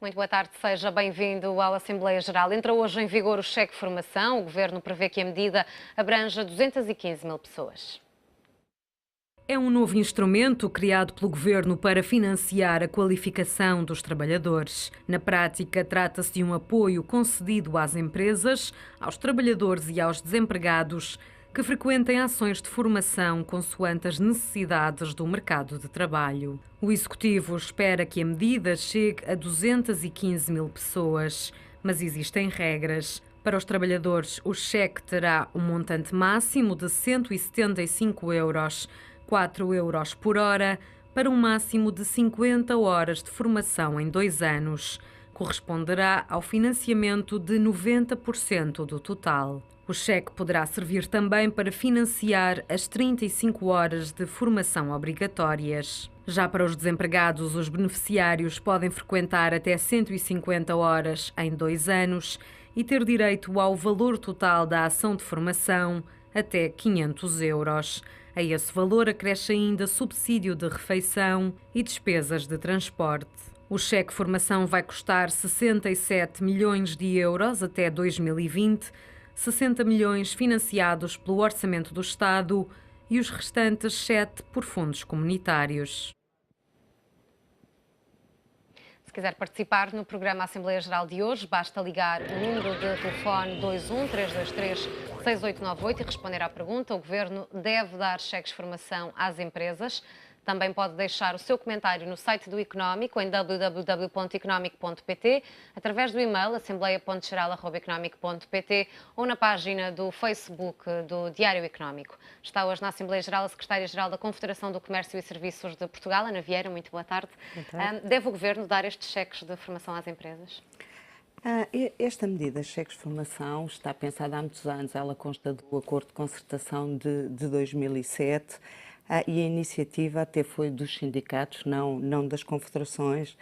Muito boa tarde, seja bem-vindo à Assembleia Geral. Entra hoje em vigor o cheque formação. O Governo prevê que a medida abranja 215 mil pessoas. É um novo instrumento criado pelo Governo para financiar a qualificação dos trabalhadores. Na prática, trata-se de um apoio concedido às empresas, aos trabalhadores e aos desempregados que frequentem ações de formação consoante as necessidades do mercado de trabalho. O Executivo espera que a medida chegue a 215 mil pessoas, mas existem regras. Para os trabalhadores, o cheque terá um montante máximo de 175 euros, 4 euros por hora, para um máximo de 50 horas de formação em 2 anos. Corresponderá ao financiamento de 90% do total. O cheque poderá servir também para financiar as 35 horas de formação obrigatórias. Já para os desempregados, os beneficiários podem frequentar até 150 horas em 2 anos e ter direito ao valor total da ação de formação, até 500 euros. A esse valor acresce ainda subsídio de refeição e despesas de transporte. O cheque formação vai custar 67 milhões de euros até 2020, 60 milhões financiados pelo Orçamento do Estado e os restantes 7 por fundos comunitários. Se quiser participar no programa Assembleia Geral de hoje, basta ligar o número de telefone 21 323 6898 e responder à pergunta. O Governo deve dar cheques de formação às empresas. Também pode deixar o seu comentário no site do Económico, em www.economico.pt, através do e-mail assembleia.geral@economico.pt ou na página do Facebook do Diário Económico. Está hoje na Assembleia Geral a Secretária-Geral da Confederação do Comércio e Serviços de Portugal, Ana Vieira. Muito boa tarde. Boa tarde. Deve o Governo dar estes cheques de formação às empresas? Esta medida, cheques de formação, está pensada há muitos anos. Ela consta do Acordo de Concertação de 2007. E a iniciativa até foi dos sindicatos, não das confederações,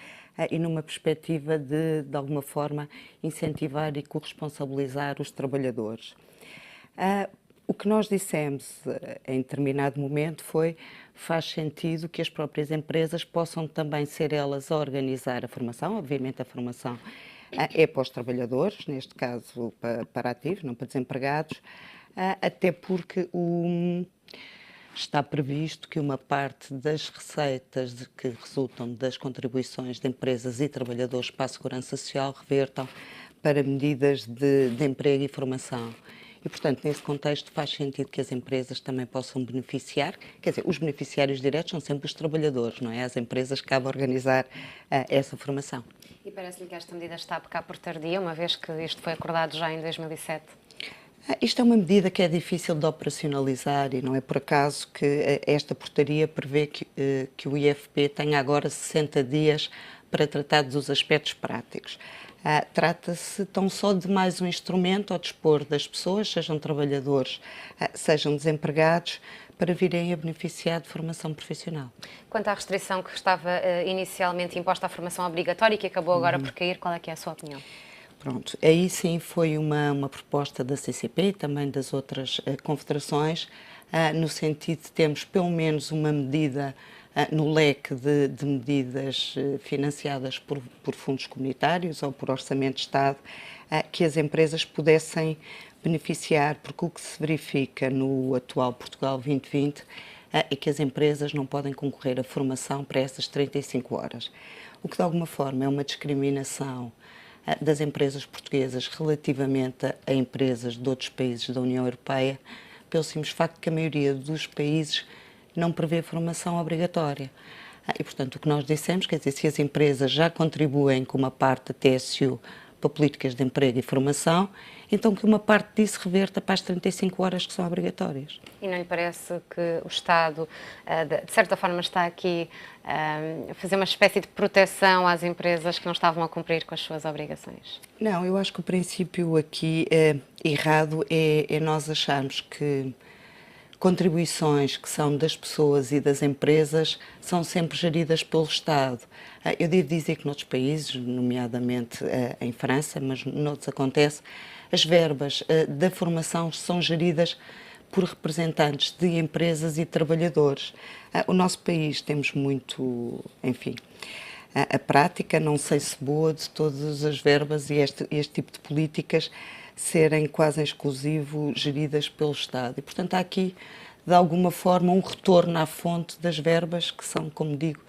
e numa perspectiva de alguma forma, incentivar e corresponsabilizar os trabalhadores. O que nós dissemos em determinado momento faz sentido que as próprias empresas possam também ser elas a organizar a formação. Obviamente a formação é para os trabalhadores, neste caso para ativos, não para desempregados, até porque está previsto que uma parte das receitas que resultam das contribuições de empresas e trabalhadores para a Segurança Social revertam para medidas de emprego e formação. E, portanto, nesse contexto faz sentido que as empresas também possam beneficiar. Quer dizer, os beneficiários diretos são sempre os trabalhadores, não é? As empresas que cabem organizar essa formação. E parece-lhe que esta medida está a pecar por tardia, uma vez que isto foi acordado já em 2007? Isto é uma medida que é difícil de operacionalizar e não é por acaso que esta portaria prevê que o IFP tenha agora 60 dias para tratar dos aspectos práticos. Trata-se tão só de mais um instrumento ao dispor das pessoas, sejam trabalhadores, sejam desempregados, para virem a beneficiar de formação profissional. Quanto à restrição que estava inicialmente imposta à formação obrigatória e que acabou agora por cair, qual é que é a sua opinião? Pronto, aí sim foi uma proposta da CCP e também das outras confederações, no sentido de termos pelo menos uma medida no leque de medidas financiadas por fundos comunitários ou por Orçamento de Estado, que as empresas pudessem beneficiar, porque o que se verifica no atual Portugal 2020 é que as empresas não podem concorrer à formação para essas 35 horas, o que de alguma forma é uma discriminação das empresas portuguesas relativamente a empresas de outros países da União Europeia, pelo simples facto que a maioria dos países não prevê formação obrigatória. E, portanto, o que nós dissemos, quer dizer, se as empresas já contribuem com uma parte da TSU para políticas de emprego e formação, então que uma parte disso reverta para as 35 horas que são obrigatórias. E não lhe parece que o Estado, de certa forma, está aqui a fazer uma espécie de proteção às empresas que não estavam a cumprir com as suas obrigações? Não, eu acho que o princípio aqui errado é nós acharmos que contribuições que são das pessoas e das empresas são sempre geridas pelo Estado. Eu devo dizer que noutros países, nomeadamente em França, mas noutros acontece, as verbas da formação são geridas por representantes de empresas e trabalhadores. O nosso país temos muito, enfim, a prática, não sei se boa, de todas as verbas e este tipo de políticas serem quase em exclusivo geridas pelo Estado. E, portanto, há aqui, de alguma forma, um retorno à fonte das verbas que são, como digo,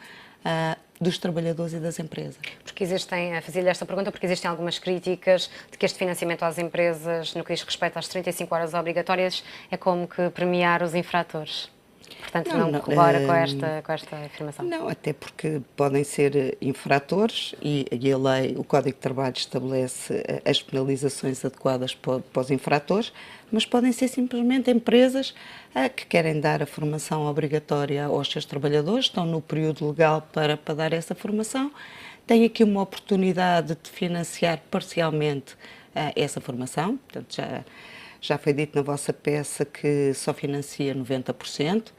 dos trabalhadores e das empresas. Porque existem, a fazer-lhe esta pergunta, porque existem algumas críticas de que este financiamento às empresas, no que diz respeito às 35 horas obrigatórias, é como que premiar os infratores. Portanto, não corrobora com esta afirmação. Não, até porque podem ser infratores e a lei, o Código de Trabalho estabelece as penalizações adequadas para os infratores, mas podem ser simplesmente empresas que querem dar a formação obrigatória aos seus trabalhadores, estão no período legal para dar essa formação, têm aqui uma oportunidade de financiar parcialmente essa formação, portanto já foi dito na vossa peça que só financia 90%,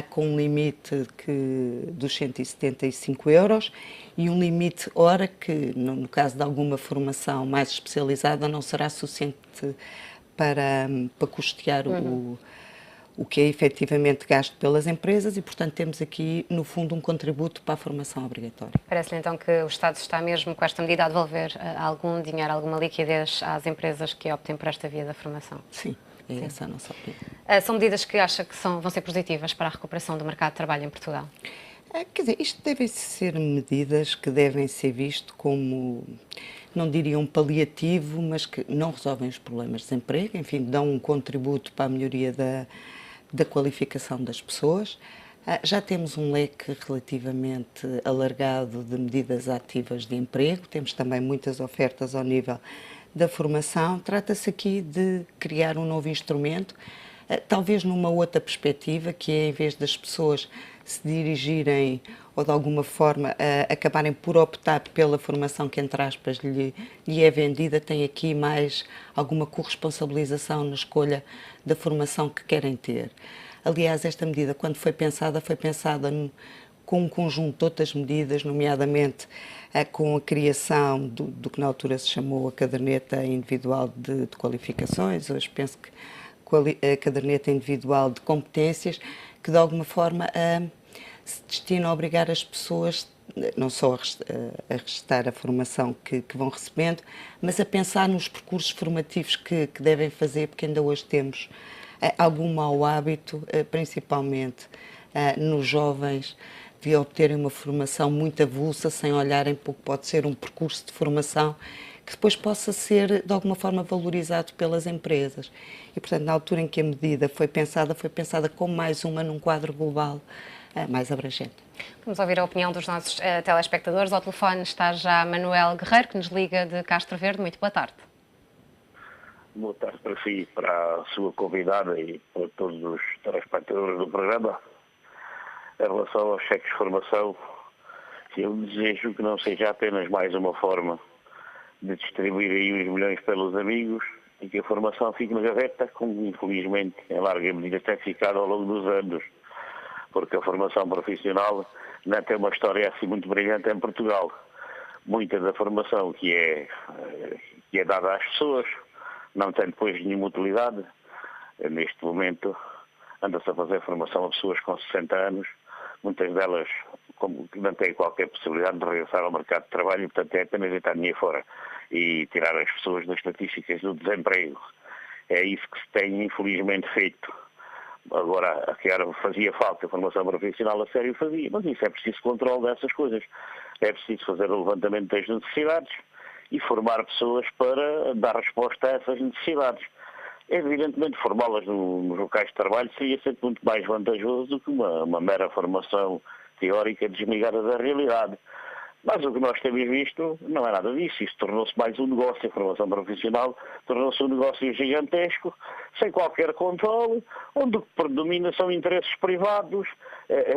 com um limite dos 175 euros e um limite hora que, no caso de alguma formação mais especializada, não será suficiente para custear o que é efetivamente gasto pelas empresas e, portanto, temos aqui, no fundo, um contributo para a formação obrigatória. Parece-lhe, então, que o Estado está mesmo, com esta medida, a devolver algum dinheiro, alguma liquidez às empresas que optem por esta via da formação? Sim, é essa a nossa opinião. São medidas que acha que vão ser positivas para a recuperação do mercado de trabalho em Portugal? Quer dizer, isto devem ser medidas que devem ser vistas como, não diria um paliativo, mas que não resolvem os problemas de desemprego, enfim, dão um contributo para a melhoria da qualificação das pessoas. Já temos um leque relativamente alargado de medidas ativas de emprego, temos também muitas ofertas ao nível da formação. Trata-se aqui de criar um novo instrumento, talvez numa outra perspectiva, que é, em vez das pessoas se dirigirem ou de alguma forma acabarem por optar pela formação que, entre aspas, lhe é vendida, tem aqui mais alguma corresponsabilização na escolha da formação que querem ter. Aliás, esta medida, quando foi pensada com um conjunto de outras medidas, nomeadamente com a criação do que na altura se chamou a caderneta individual de qualificações, hoje penso que a caderneta individual de competências, que de alguma forma se destina a obrigar as pessoas não só a restar a formação que vão recebendo, mas a pensar nos percursos formativos que devem fazer, porque ainda hoje temos algum mau hábito, principalmente nos jovens, de obterem uma formação muito avulsa, sem olharem para o que pode ser um percurso de formação que depois possa ser, de alguma forma, valorizado pelas empresas. E, portanto, na altura em que a medida foi pensada como mais uma num quadro global mais abrangente. Vamos ouvir a opinião dos nossos telespectadores. Ao telefone está já Manuel Guerreiro, que nos liga de Castro Verde. Muito boa tarde. Boa tarde para si, para a sua convidada e para todos os telespectadores do programa. Em relação aos cheques de formação, eu desejo que não seja apenas mais uma forma de distribuir aí os milhões pelos amigos e que a formação fique na gaveta, como infelizmente em larga medida tem ficado ao longo dos anos, porque a formação profissional não tem uma história assim muito brilhante em Portugal. Muita da formação que é dada às pessoas não tem depois nenhuma utilidade. Neste momento anda-se a fazer formação a pessoas com 60 anos, muitas delas como não têm qualquer possibilidade de regressar ao mercado de trabalho e, portanto, é apenas deitar dinheiro fora e tirar as pessoas das estatísticas do desemprego. É isso que se tem, infelizmente, feito. Agora, fazia falta a formação profissional, a sério fazia, mas isso é preciso controle dessas coisas. É preciso fazer o levantamento das necessidades e formar pessoas para dar resposta a essas necessidades. Evidentemente, formá-las nos locais de trabalho seria sempre muito mais vantajoso do que uma mera formação teórica desligada da realidade. Mas o que nós temos visto não é nada disso. Isso tornou-se mais um negócio. A formação profissional tornou-se um negócio gigantesco, sem qualquer controle, onde o que predomina são interesses privados,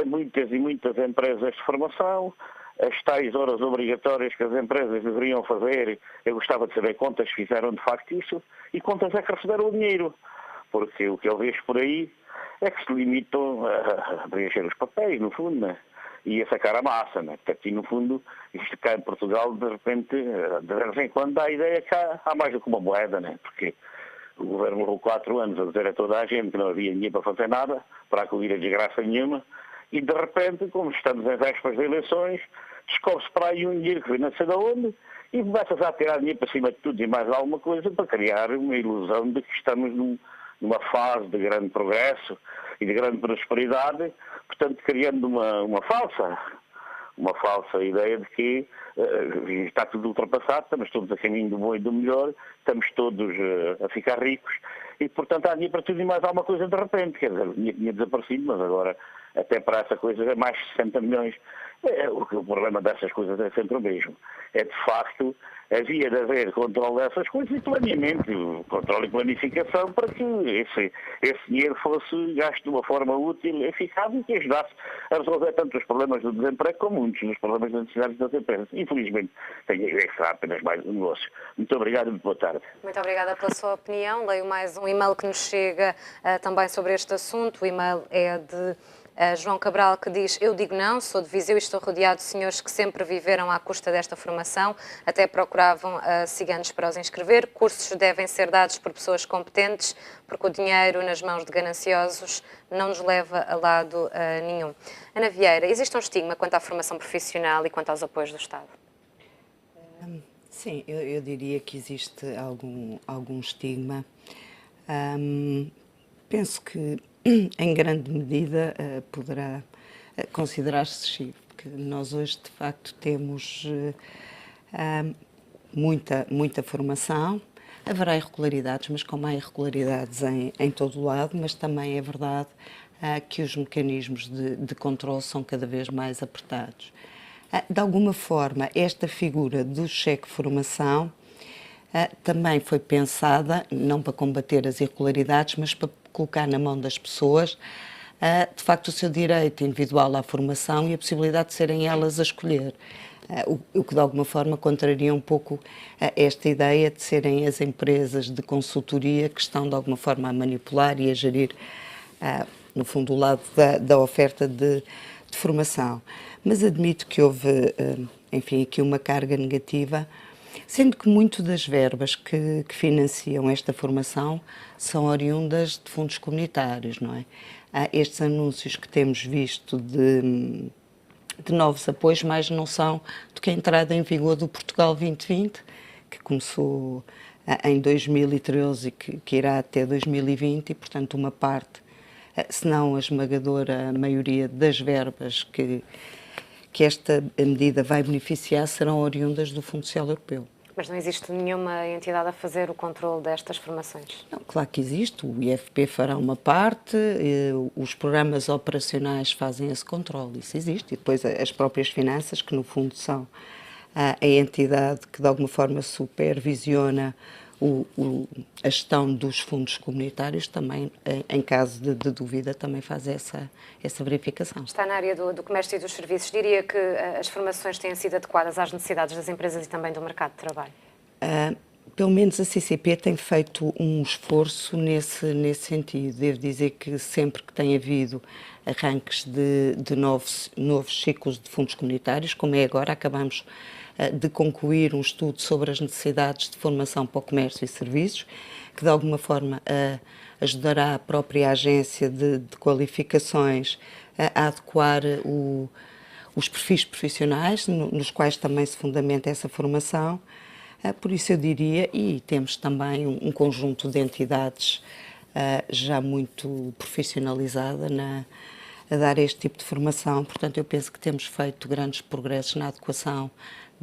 muitas e muitas empresas de formação, as tais horas obrigatórias que as empresas deveriam fazer. Eu gostava de saber quantas fizeram de facto isso e quantas é que receberam o dinheiro. Porque o que eu vejo por aí é que se limitam a preencher os papéis, no fundo, né? E a sacar a massa, né? Porque aqui, no fundo, isto cá em Portugal, de repente, de vez em quando dá a ideia que há mais do que uma moeda, né? Porque o governo levou 4 anos a dizer a toda a gente que não havia dinheiro para fazer nada, para acudir a desgraça nenhuma, e de repente, como estamos em vésperas de eleições, descobre-se para aí um dinheiro que vem não sei de onde e começa-se a tirar dinheiro para cima de tudo e mais alguma coisa para criar uma ilusão de que estamos numa fase de grande progresso e de grande prosperidade, portanto criando uma falsa ideia de que está tudo ultrapassado, estamos todos a caminho do bom e do melhor, estamos todos a ficar ricos e, portanto, há dinheiro para tudo e mais alguma coisa de repente. Quer dizer, tinha desaparecido, mas agora até para essa coisa é mais de 60 milhões. O problema dessas coisas é sempre o mesmo. É, de facto, havia de haver controle dessas coisas e planeamento, controle e planificação para que esse dinheiro fosse gasto de uma forma útil, eficaz e que ajudasse a resolver tanto os problemas do desemprego como muitos dos problemas das necessidades das empresas. Infelizmente, será apenas mais um negócio. Muito obrigado e muito boa tarde. Muito obrigada pela sua opinião. Leio mais um e-mail que nos chega também sobre este assunto. O e-mail é de João Cabral, que diz: eu digo não, sou de Viseu e estou rodeado de senhores que sempre viveram à custa desta formação, até procuravam ciganos para os inscrever. Cursos devem ser dados por pessoas competentes, porque o dinheiro nas mãos de gananciosos não nos leva a lado nenhum. Ana Vieira, existe um estigma quanto à formação profissional e quanto aos apoios do Estado? Sim, eu diria que existe algum estigma. Penso que em grande medida poderá considerar-se excessivo, porque nós hoje de facto temos muita formação, haverá irregularidades, mas como há irregularidades em todo o lado, mas também é verdade que os mecanismos de controle são cada vez mais apertados. De alguma forma, esta figura do cheque formação também foi pensada, não para combater as irregularidades, mas para colocar na mão das pessoas, de facto, o seu direito individual à formação e a possibilidade de serem elas a escolher. O que, de alguma forma, contraria um pouco esta ideia de serem as empresas de consultoria que estão, de alguma forma, a manipular e a gerir, no fundo, o lado da oferta de formação. Mas admito que houve, enfim, aqui uma carga negativa, sendo que muito das verbas que financiam esta formação são oriundas de fundos comunitários, não é? Estes anúncios que temos visto de novos apoios mais não são do que a entrada em vigor do Portugal 2020, que começou em 2013 e que irá até 2020 e, portanto, uma parte, se não a esmagadora maioria das verbas que esta medida vai beneficiar serão oriundas do Fundo Social Europeu. Mas não existe nenhuma entidade a fazer o controle destas formações? Não, claro que existe. O IFP fará uma parte, os programas operacionais fazem esse controle, isso existe. E depois as próprias finanças, que no fundo são a entidade que de alguma forma supervisiona a gestão dos fundos comunitários, também, em caso de dúvida, também faz essa verificação. Está na área do comércio e dos serviços. Diria que as formações têm sido adequadas às necessidades das empresas e também do mercado de trabalho? Pelo menos a CCP tem feito um esforço nesse sentido. Devo dizer que sempre que tem havido arranques de novos ciclos de fundos comunitários, como é agora, acabamos de concluir um estudo sobre as necessidades de formação para o comércio e serviços, que de alguma forma ajudará a própria agência de qualificações a adequar os perfis profissionais, nos quais também se fundamenta essa formação. Por isso eu diria, e temos também um conjunto de entidades já muito profissionalizada a dar este tipo de formação, portanto eu penso que temos feito grandes progressos na adequação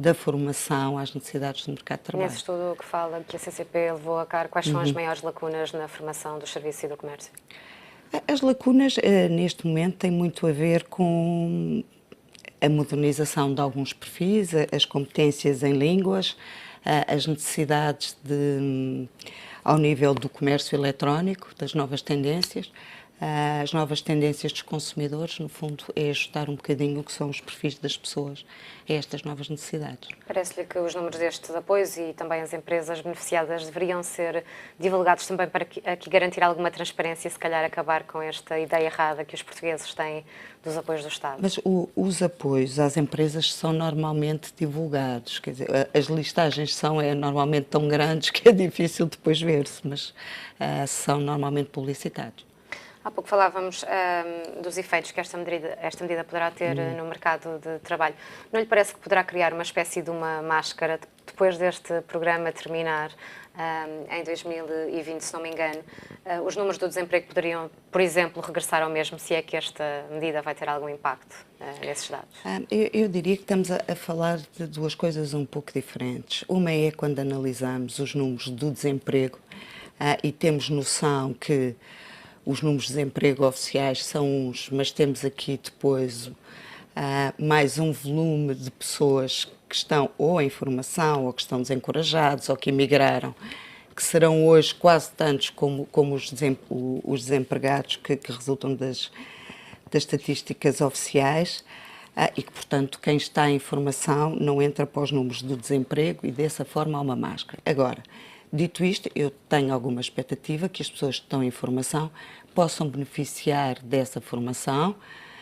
da formação às necessidades do mercado de trabalho. Nesse estudo que fala que a CCP levou a cabo, quais são as maiores lacunas na formação dos serviços e do comércio? As lacunas, neste momento, têm muito a ver com a modernização de alguns perfis, as competências em línguas, as necessidades ao nível do comércio eletrónico, das novas tendências. As novas tendências dos consumidores, no fundo, é ajustar um bocadinho o que são os perfis das pessoas a estas novas necessidades. Parece-lhe que os números destes apoios e também as empresas beneficiadas deveriam ser divulgados também para aqui garantir alguma transparência e, se calhar, acabar com esta ideia errada que os portugueses têm dos apoios do Estado? Mas os apoios às empresas são normalmente divulgados, quer dizer, as listagens são normalmente tão grandes que é difícil depois ver-se, mas são normalmente publicitados. Há pouco falávamos dos efeitos que esta medida poderá ter no mercado de trabalho. Não lhe parece que poderá criar uma espécie de uma máscara depois deste programa terminar em 2020, se não me engano? Os números do desemprego poderiam, por exemplo, regressar ao mesmo, se é que esta medida vai ter algum impacto nesses dados? Eu diria que estamos a falar de duas coisas um pouco diferentes. Uma é quando analisamos os números do desemprego e temos noção que os números de desemprego oficiais são uns, mas temos aqui depois mais um volume de pessoas que estão ou em formação, ou que estão desencorajados, ou que emigraram, que serão hoje quase tantos como os desempregados que resultam das estatísticas oficiais e que, portanto, quem está em formação não entra para os números do desemprego e dessa forma há uma máscara. Agora, dito isto, eu tenho alguma expectativa que as pessoas que estão em formação possam beneficiar dessa formação,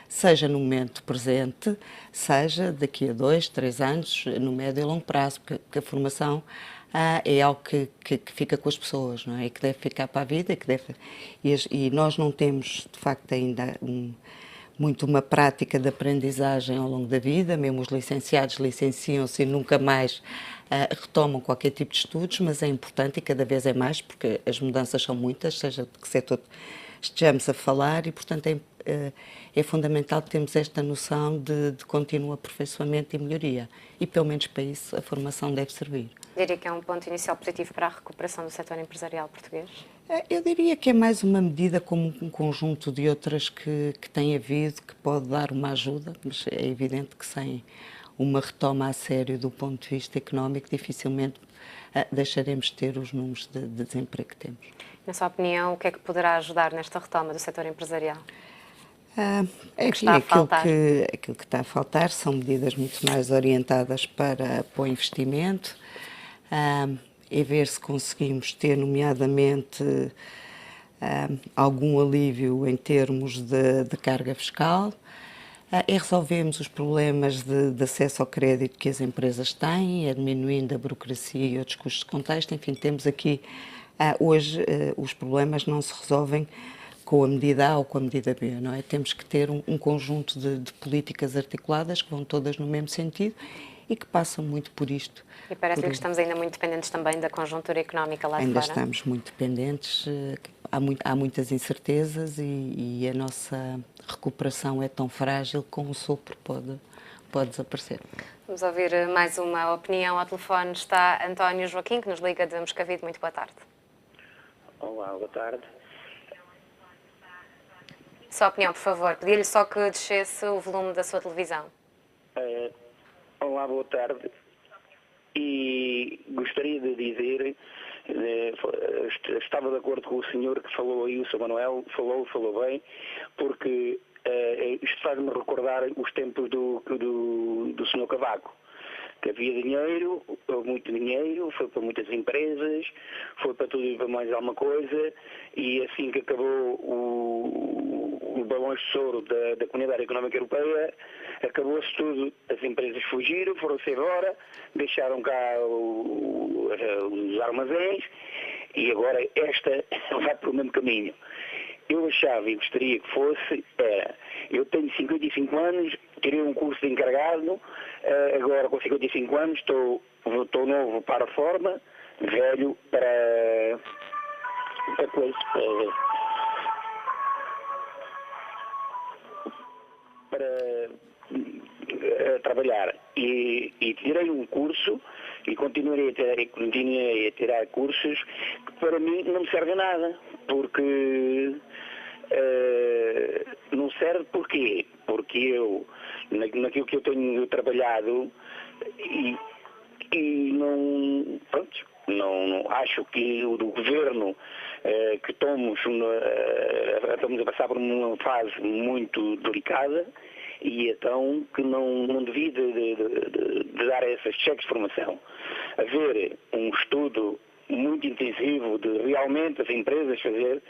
seja no momento presente, seja daqui a 2, 3 anos, no médio e longo prazo, porque a formação é algo que fica com as pessoas, não é? E que deve ficar para a vida, e nós não temos, de facto, ainda muito uma prática de aprendizagem ao longo da vida, mesmo os licenciados licenciam-se e nunca mais retomam qualquer tipo de estudos, mas é importante e cada vez é mais, porque as mudanças são muitas, seja de que setor estejamos a falar, e portanto é fundamental que temos esta noção de contínuo aperfeiçoamento e melhoria, e pelo menos para isso a formação deve servir. Diria que é um ponto inicial positivo para a recuperação do setor empresarial português? Eu diria que é mais uma medida como um conjunto de outras que tem havido, que pode dar uma ajuda, mas é evidente que sem uma retoma a sério do ponto de vista económico, dificilmente deixaremos de ter os números de desemprego que temos. Na sua opinião, o que é que poderá ajudar nesta retoma do setor empresarial? Aquilo que está a faltar são medidas muito mais orientadas para o investimento, e ver se conseguimos ter, nomeadamente, algum alívio em termos de carga fiscal, e resolvemos os problemas de acesso ao crédito que as empresas têm, diminuindo a burocracia e outros custos de contexto. Enfim, temos aqui, hoje, os problemas não se resolvem com a medida A ou com a medida B, não é? Temos que ter um conjunto de políticas articuladas que vão todas no mesmo sentido e que passam muito por isto. E parece-lhe que estamos ainda muito dependentes também da conjuntura económica lá de fora? Ainda estamos muito dependentes, há muitas incertezas e a nossa recuperação é tão frágil que com um sopro pode desaparecer. Vamos ouvir mais uma opinião. Ao telefone está António Joaquim, que nos liga de Moscavide. Muito boa tarde. Olá, boa tarde. Sua opinião, por favor. Pedi-lhe só que descesse o volume da sua televisão. Olá, boa tarde. E gostaria de dizer, estava de acordo com o senhor que falou aí, o Sr. Manuel, falou bem, porque isto faz-me recordar os tempos do Sr. Cavaco, que havia dinheiro, muito dinheiro, foi para muitas empresas, foi para tudo e para mais alguma coisa, e assim que acabou o balões de soro da Comunidade Económica Europeia, acabou-se tudo, as empresas fugiram, foram-se embora, deixaram cá os armazéns, e agora esta vai pelo mesmo caminho. Eu achava e gostaria que fosse, eu tenho 55 anos, tirei um curso de encarregado, agora com 55 anos estou novo para a forma, velho para trabalhar. E tirei um curso e continuei a tirar cursos que para mim não me servem nada, porque não serve porquê? Porque eu, naquilo que eu tenho trabalhado e não, pronto, não acho que o do governo que estamos a passar por uma fase muito delicada, e então que não devia de dar esses cheques de formação. Haver um estudo muito intensivo de realmente as empresas fazer,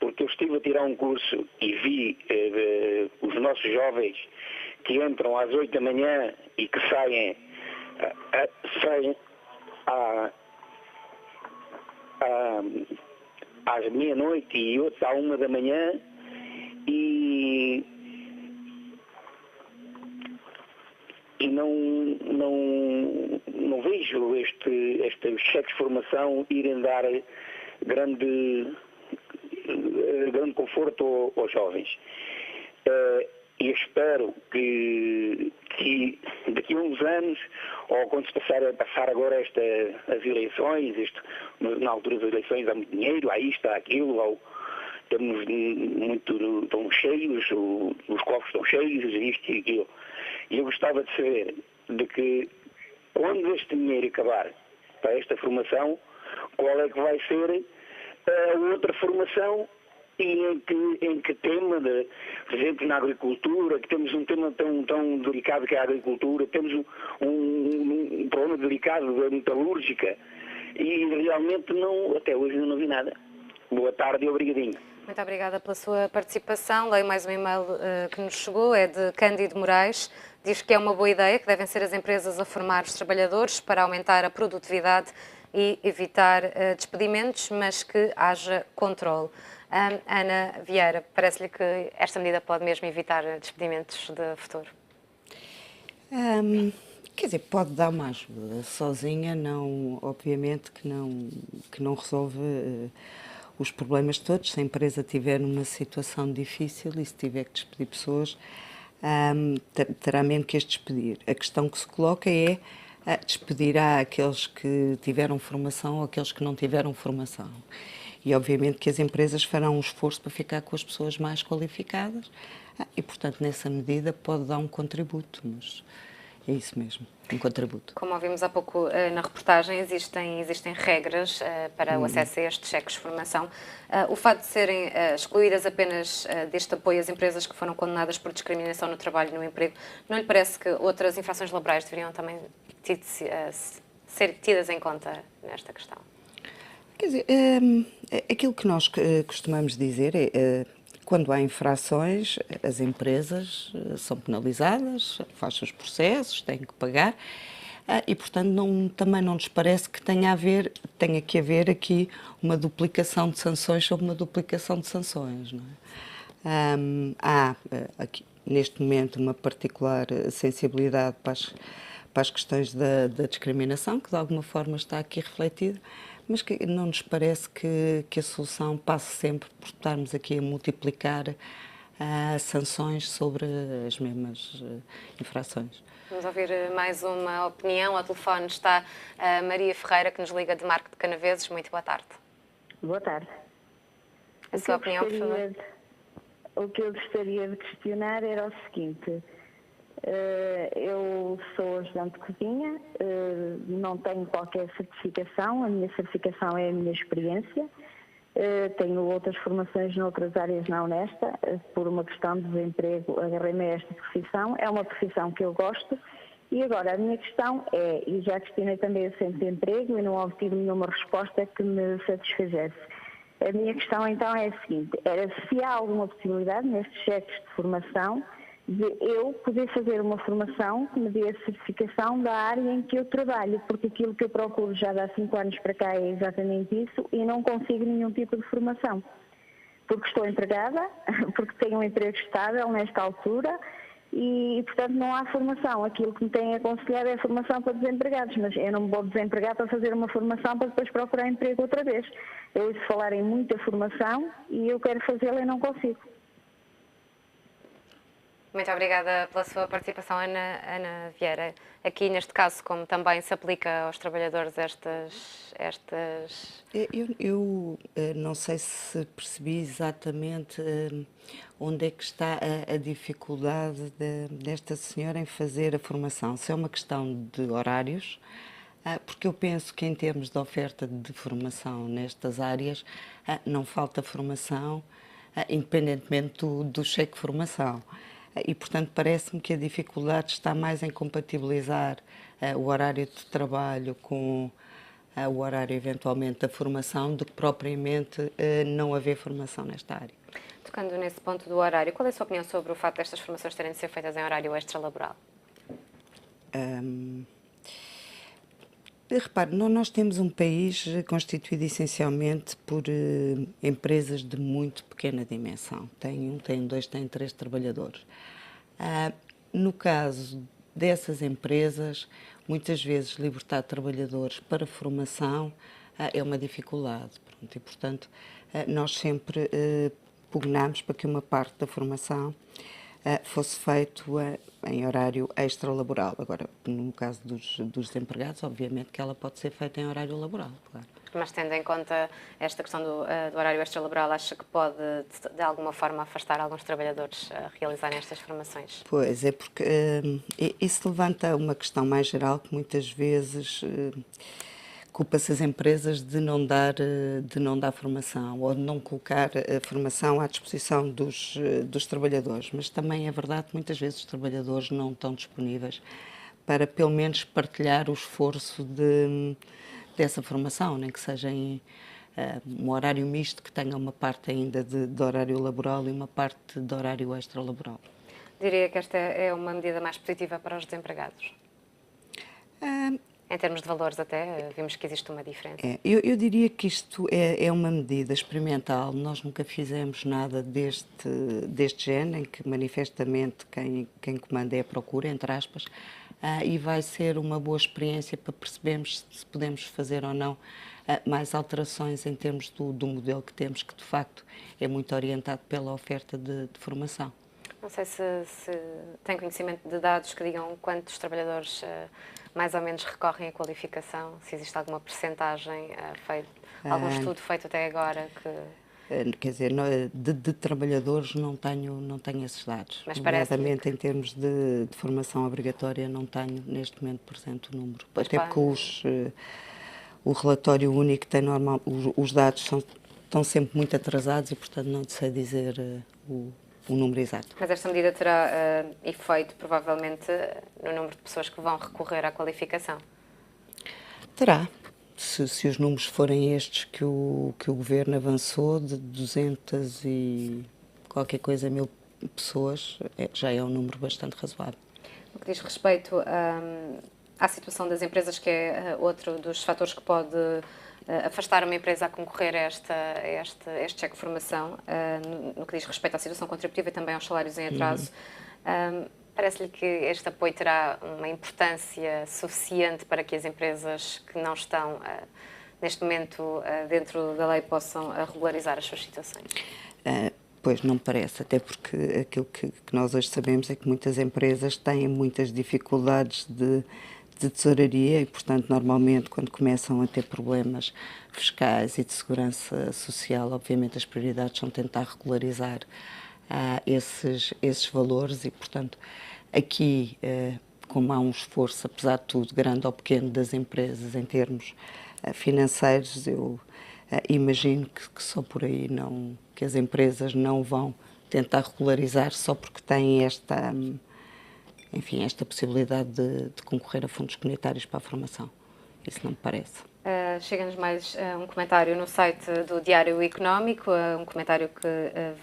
porque eu estive a tirar um curso e vi os nossos jovens que entram às 8 da manhã e que saem às meia-noite e outros à 1 da manhã, e não vejo estes cheques de formação irem dar grande conforto aos jovens. E espero que daqui a uns anos, ou quando se passar agora as eleições, na altura das eleições há muito dinheiro, há isto, há aquilo, estamos muito, estão cheios, os cofres estão cheios, isto e aquilo. E eu gostava de saber de que, quando este dinheiro acabar para esta formação, qual é que vai ser a outra formação e em que tema, por exemplo, na agricultura, que temos um tema tão delicado que é a agricultura, temos um problema delicado da metalúrgica e realmente até hoje não vi nada. Boa tarde e obrigadinho. Muito obrigada pela sua participação. Leio mais um e-mail que nos chegou, é de Cândido Moraes. Diz que é uma boa ideia, que devem ser as empresas a formar os trabalhadores para aumentar a produtividade e evitar despedimentos, mas que haja controle. Ana Vieira, parece-lhe que esta medida pode mesmo evitar despedimentos de futuro? Quer dizer, pode dar uma ajuda. Sozinha, obviamente que não resolve os problemas todos. Se a empresa estiver numa situação difícil e se tiver que despedir pessoas, terá mesmo que as despedir. A questão que se coloca é despedirá aqueles que tiveram formação ou aqueles que não tiveram formação. E obviamente que as empresas farão um esforço para ficar com as pessoas mais qualificadas e, portanto, nessa medida pode dar um contributo, mas é isso mesmo, um contributo. Como ouvimos há pouco na reportagem, existem regras para o acesso a estes cheques de formação. O facto de serem excluídas apenas deste apoio as empresas que foram condenadas por discriminação no trabalho e no emprego, não lhe parece que outras infrações laborais deveriam também ser tidas em conta nesta questão? Quer dizer, aquilo que nós costumamos dizer é quando há infrações, as empresas são penalizadas, fazem os processos, têm que pagar e, portanto, também não nos parece que tenha que haver aqui uma duplicação de sanções sobre uma duplicação de sanções. Não é? Há aqui, neste momento, uma particular sensibilidade para as questões da discriminação, que de alguma forma está aqui refletida, mas que não nos parece que a solução passe sempre por estarmos aqui a multiplicar sanções sobre as mesmas infrações. Vamos ouvir mais uma opinião. Ao telefone está a Maria Ferreira, que nos liga de Marco de Canaveses. Muito boa tarde. Boa tarde. A sua opinião, por favor. O que eu gostaria de questionar era o seguinte. Eu sou ajudante de cozinha, não tenho qualquer certificação, a minha certificação é a minha experiência. Tenho outras formações noutras áreas não nesta, por uma questão de desemprego, agarrei-me a esta profissão, é uma profissão que eu gosto. E agora a minha questão é, e já questionei também o centro de emprego e não obtive nenhuma resposta que me satisfizesse. A minha questão então é a seguinte, era se há alguma possibilidade nestes cheques de formação de eu poder fazer uma formação que me dê a certificação da área em que eu trabalho, porque aquilo que eu procuro já há 5 anos para cá é exatamente isso e não consigo nenhum tipo de formação. Porque estou empregada, porque tenho um emprego estável nesta altura e, portanto, não há formação. Aquilo que me têm aconselhado é a formação para desempregados, mas eu não me vou desempregar para fazer uma formação para depois procurar emprego outra vez. Eu ouço falar em muita formação e eu quero fazê-la e não consigo. Muito obrigada pela sua participação, Ana Vieira. Aqui, neste caso, como também se aplica aos trabalhadores estas... Eu não sei se percebi exatamente onde é que está a dificuldade desta senhora em fazer a formação. Se é uma questão de horários, porque eu penso que em termos de oferta de formação nestas áreas, não falta formação, independentemente do cheque de formação. E, portanto, parece-me que a dificuldade está mais em compatibilizar o horário de trabalho com o horário, eventualmente, da formação, do que propriamente não haver formação nesta área. Tocando nesse ponto do horário, qual é a sua opinião sobre o facto destas formações terem de ser feitas em horário extralaboral? Repare, nós temos um país constituído essencialmente por empresas de muito pequena dimensão. Tem um, tem dois, tem três trabalhadores. No caso dessas empresas, muitas vezes libertar trabalhadores para formação é uma dificuldade. Pronto, e, portanto, nós sempre pugnamos para que uma parte da formação fosse feito em horário extralaboral. Agora, no caso dos desempregados, obviamente que ela pode ser feita em horário laboral, claro. Mas tendo em conta esta questão do horário extralaboral, acha que pode, de alguma forma, afastar alguns trabalhadores a realizarem estas formações? Pois, é porque isso levanta uma questão mais geral que muitas vezes culpa-se as empresas de não dar formação ou de não colocar a formação à disposição dos trabalhadores. Mas também é verdade que muitas vezes os trabalhadores não estão disponíveis para, pelo menos, partilhar o esforço dessa formação, nem que seja em um horário misto que tenha uma parte ainda de horário laboral e uma parte de horário extralaboral. Diria que esta é uma medida mais positiva para os desempregados? Em termos de valores até, vimos que existe uma diferença. Eu diria que isto é uma medida experimental. Nós nunca fizemos nada deste género, em que manifestamente quem comanda é a procura, entre aspas, e vai ser uma boa experiência para percebermos se podemos fazer ou não mais alterações em termos do modelo que temos, que de facto é muito orientado pela oferta de formação. Não sei se tem conhecimento de dados que digam quantos trabalhadores mais ou menos recorrem à qualificação, se existe alguma percentagem, algum estudo feito até agora que... Quer dizer, de trabalhadores não tenho esses dados. Mas parece-me em termos de formação obrigatória não tenho neste momento presente o número. Até porque o relatório único tem os dados estão sempre muito atrasados e, portanto, não sei dizer o número exato. Mas esta medida terá efeito, provavelmente, no número de pessoas que vão recorrer à qualificação? Terá. Se os números forem estes que o Governo avançou, de 200 e qualquer coisa mil pessoas, já é um número bastante razoável. No que diz respeito à situação das empresas, que é outro dos fatores que pode afastar uma empresa a concorrer a este cheque de formação, no que diz respeito à situação contributiva e também aos salários em atraso. Parece-lhe que este apoio terá uma importância suficiente para que as empresas que não estão, neste momento, dentro da lei possam regularizar as suas situações? Pois, não me parece, até porque aquilo que nós hoje sabemos é que muitas empresas têm muitas dificuldades de tesouraria e, portanto, normalmente, quando começam a ter problemas fiscais e de segurança social, obviamente as prioridades são tentar regularizar esses valores e, portanto, aqui, como há um esforço, apesar de tudo, grande ou pequeno das empresas em termos financeiros, eu imagino que só por aí que as empresas não vão tentar regularizar só porque têm esta possibilidade de concorrer a fundos comunitários para a formação. Isso não me parece. Chega-nos mais um comentário no site do Diário Económico, um comentário que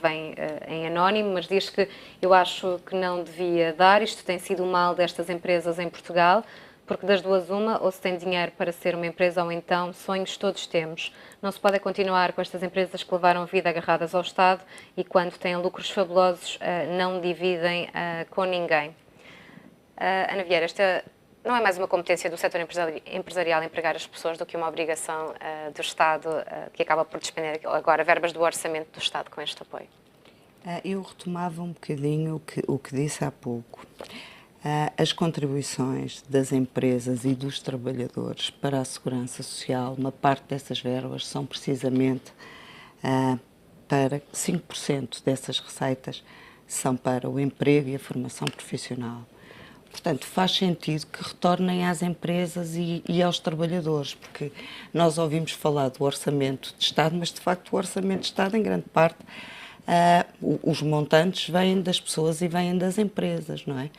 vem em anónimo, mas diz que eu acho que não devia dar, isto tem sido o mal destas empresas em Portugal, porque das duas uma, ou se tem dinheiro para ser uma empresa ou então sonhos todos temos. Não se pode continuar com estas empresas que levaram a vida agarradas ao Estado e quando têm lucros fabulosos não dividem com ninguém. Ana Vieira, esta não é mais uma competência do setor empresarial empregar as pessoas do que uma obrigação do Estado que acaba por despender agora verbas do orçamento do Estado com este apoio? Eu retomava um bocadinho o que disse há pouco. As contribuições das empresas e dos trabalhadores para a segurança social, uma parte dessas verbas são precisamente para 5% dessas receitas são para o emprego e a formação profissional. Portanto, faz sentido que retornem às empresas e aos trabalhadores, porque nós ouvimos falar do orçamento de Estado, mas de facto o orçamento de Estado, em grande parte, os montantes vêm das pessoas e vêm das empresas, não é?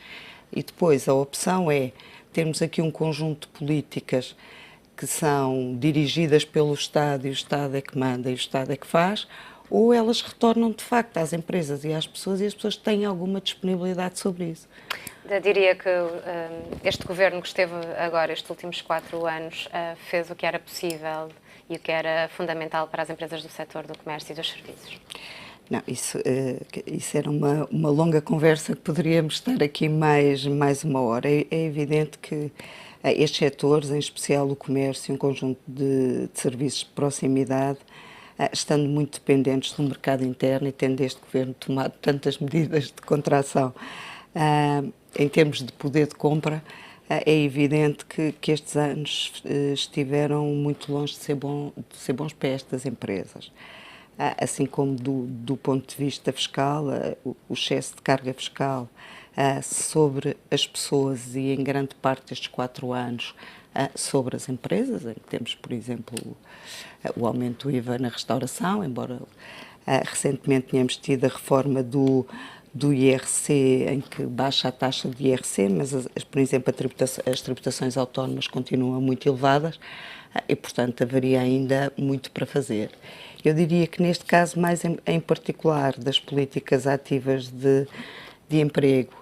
E depois a opção é termos aqui um conjunto de políticas que são dirigidas pelo Estado e o Estado é que manda e o Estado é que faz, ou elas retornam de facto às empresas e às pessoas e as pessoas têm alguma disponibilidade sobre isso. Eu diria que este governo que esteve agora, estes últimos 4 anos, fez o que era possível e o que era fundamental para as empresas do setor do comércio e dos serviços. Não, isso era uma longa conversa que poderíamos estar aqui mais uma hora. É evidente que estes setores, em especial o comércio, um conjunto de serviços de proximidade, estando muito dependentes do mercado interno e tendo este governo tomado tantas medidas de contração em termos de poder de compra, é evidente que estes anos estiveram muito longe de ser bons para estas empresas. Assim como do ponto de vista fiscal, o excesso de carga fiscal sobre as pessoas e em grande parte destes 4 anos sobre as empresas, em que temos, por exemplo, o aumento do IVA na restauração, embora recentemente tenhamos tido a reforma do IRC, em que baixa a taxa de IRC, mas, por exemplo, as tributações autónomas continuam muito elevadas e, portanto, haveria ainda muito para fazer. Eu diria que, neste caso, mais em particular das políticas ativas de emprego,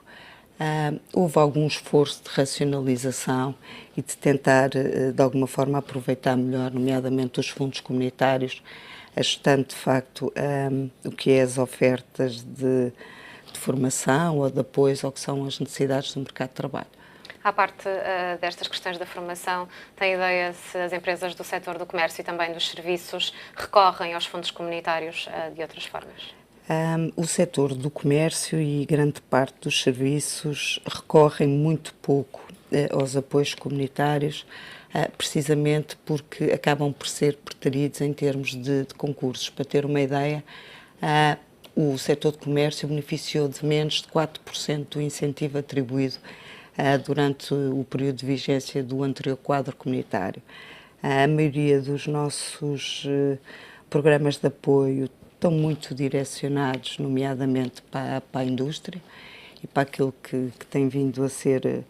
houve algum esforço de racionalização e de tentar, de alguma forma, aproveitar melhor, nomeadamente os fundos comunitários, ajustando, de facto, o que é as ofertas de formação ou de apoio ao que são as necessidades do mercado de trabalho. À parte destas questões da formação, tem ideia se as empresas do setor do comércio e também dos serviços recorrem aos fundos comunitários de outras formas? O setor do comércio e grande parte dos serviços recorrem muito pouco aos apoios comunitários, precisamente porque acabam por ser preteridos em termos de concursos. Para ter uma ideia, o setor de comércio beneficiou de menos de 4% do incentivo atribuído durante o período de vigência do anterior quadro comunitário. A maioria dos nossos programas de apoio estão muito direcionados, nomeadamente para a indústria e para aquilo que tem vindo a ser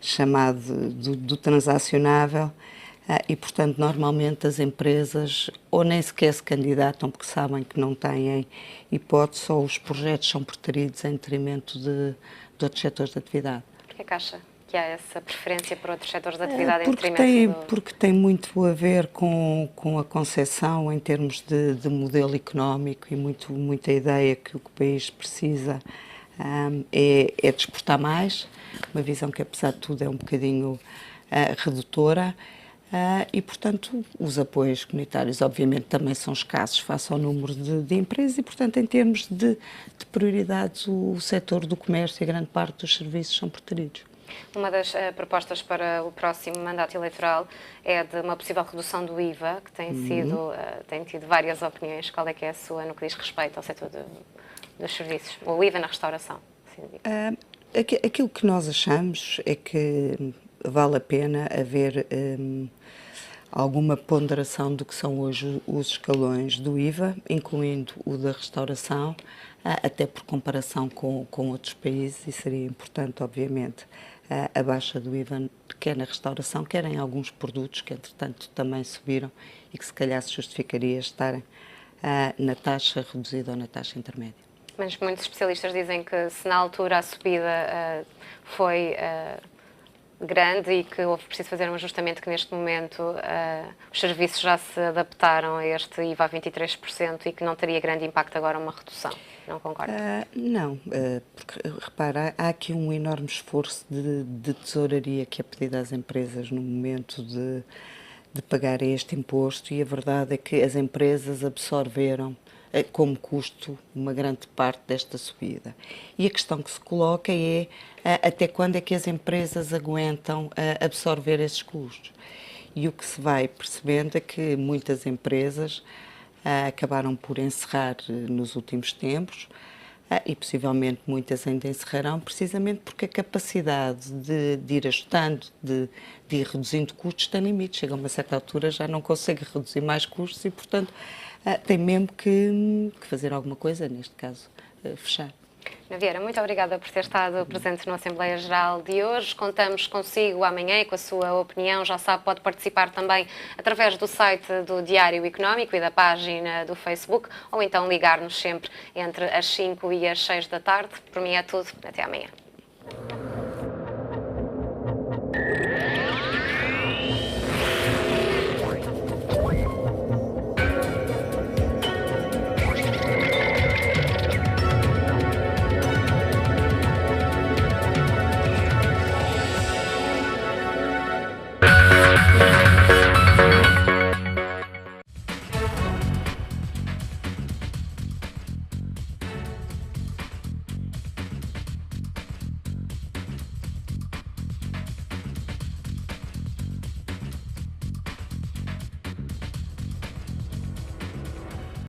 chamado do transacionável e, portanto, normalmente as empresas ou nem sequer se candidatam porque sabem que não têm hipótese ou os projetos são preteridos em detrimento de outros setores de atividade. Por que acha que há essa preferência por outros setores de atividade em detrimento Porque tem muito a ver com a concepção em termos de modelo económico e muita ideia que o que o país precisa é de exportar mais, uma visão que, apesar de tudo, é um bocadinho redutora e, portanto, os apoios comunitários, obviamente, também são escassos face ao número de empresas e, portanto, em termos de prioridades, o setor do comércio e grande parte dos serviços são preteridos. Uma das propostas para o próximo mandato eleitoral é de uma possível redução do IVA, que tem tido várias opiniões. Qual é que é a sua no que diz respeito ao setor dos serviços, ou o IVA na restauração? Aquilo que nós achamos é que vale a pena haver alguma ponderação do que são hoje os escalões do IVA, incluindo o da restauração, até por comparação com outros países, e seria importante, obviamente, a baixa do IVA, quer na restauração, quer em alguns produtos que, entretanto, também subiram e que se calhar se justificaria estarem na taxa reduzida ou na taxa intermédia. Mas muitos especialistas dizem que se na altura a subida foi grande e que houve preciso fazer um ajustamento, que neste momento os serviços já se adaptaram a este IVA a 23% e que não teria grande impacto agora uma redução. Não concorda? Não, porque, repara, há aqui um enorme esforço de tesouraria que é pedido às empresas no momento de pagarem este imposto e a verdade é que as empresas absorveram como custo uma grande parte desta subida. E a questão que se coloca é até quando é que as empresas aguentam absorver esses custos. E o que se vai percebendo é que muitas empresas acabaram por encerrar nos últimos tempos e possivelmente muitas ainda encerrarão, precisamente porque a capacidade de ir ajustando, de ir reduzindo custos tem limites. Chega a uma certa altura, já não consegue reduzir mais custos e, portanto, tem mesmo que fazer alguma coisa, neste caso, fechar. Ana Vieira, muito obrigada por ter estado presente na Assembleia Geral de hoje. Contamos consigo amanhã e com a sua opinião. Já sabe, pode participar também através do site do Diário Económico e da página do Facebook, ou então ligar-nos sempre entre as 5 e as 6 da tarde. Por mim é tudo. Até amanhã.